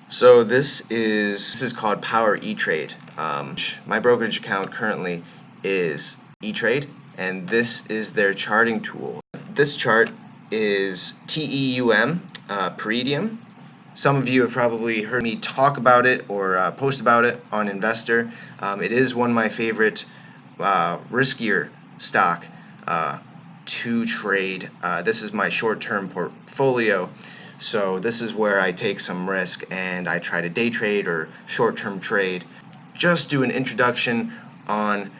So this is called Power E-Trade. My brokerage account currently is E-Trade, and this is their charting tool. This chart is TEUM, Peridium. Some of you have probably heard me talk about it or post about it on Investor. It is one of my favorite riskier stock to trade. This is my short-term portfolio, so this is where I take some risk and I try to day trade or short-term trade. Just do an introduction on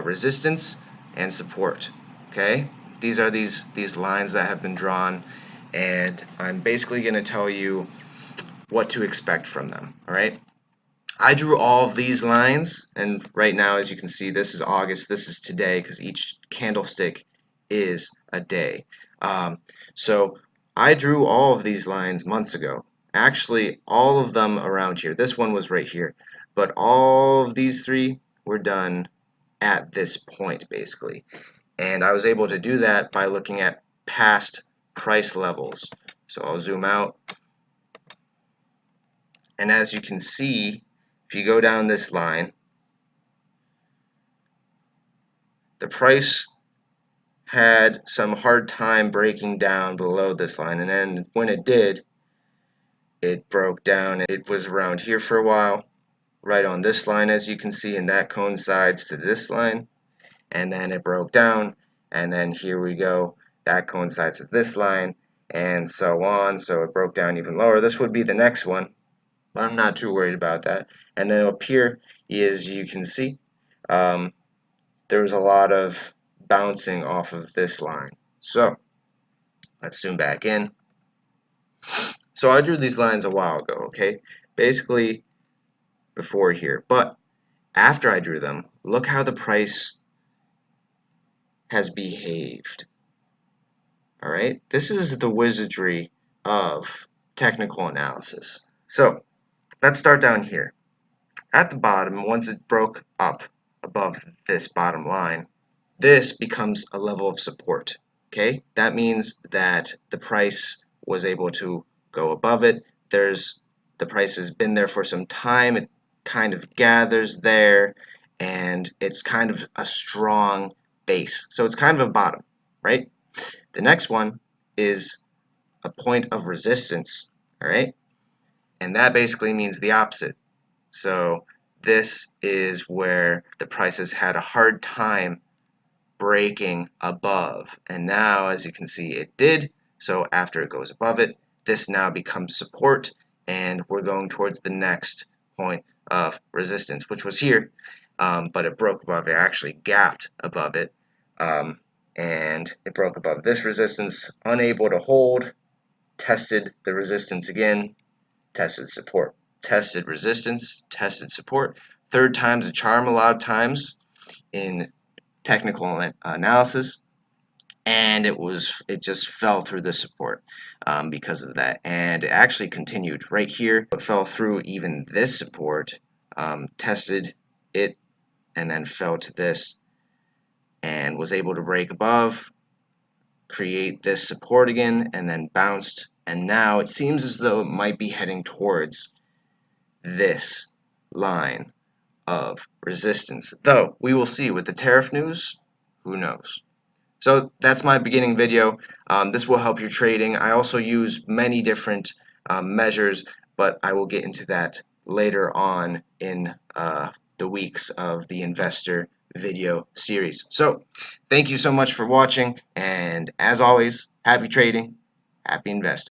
resistance and support. Okay, these are these lines that have been drawn, and I'm basically going to tell you what to expect from them. All right. I drew all of these lines, and right now, as you can see, this is August, this is today, because each candlestick is a day. So I drew all of these lines months ago. Actually, all of them around here. This one was right here, but all of these three were done at this point, basically. And I was able to do that by looking at past price levels. So I'll zoom out, and as you can see, if you go down this line, the price had some hard time breaking down below this line, and then when it did, it broke down. It was around here for a while, right on this line, as you can see, and that coincides to this line, and then it broke down, and then here we go, that coincides to this line, and so on. So it broke down even lower. This would be the next one, but I'm not too worried about that. And then up here, as you can see, there was a lot of bouncing off of this line. So let's zoom back in. So I drew these lines a while ago, okay? Basically before here. But after I drew them, look how the price has behaved. All right? This is the wizardry of technical analysis. So let's start down here. At the bottom, once it broke up above this bottom line, this becomes a level of support. Okay, that means that the price was able to go above it. The price has been there for some time. It kind of gathers there, and it's kind of a strong base. So it's kind of a bottom, right? The next one is a point of resistance, all right? And that basically means the opposite. So this is where the price has had a hard time breaking above, and now as you can see it did. So after it goes above it, this now becomes support, and we're going towards the next point of resistance, which was here, but it broke above it, actually gapped above it, and it broke above this resistance, unable to hold, tested the resistance again, tested support, tested resistance, tested support. Third time's a charm a lot of times in technical analysis, and it just fell through the support because of that, and it actually continued right here. It fell through even this support, tested it, and then fell to this, and was able to break above, create this support again, and then bounced, and now it seems as though it might be heading towards this line of resistance, though we will see with the tariff news. Who knows? So that's my beginning video. This will help your trading. I also use many different measures, but I will get into that later on in the weeks of the investor video series. So thank you so much for watching, and as always, happy trading, happy investing.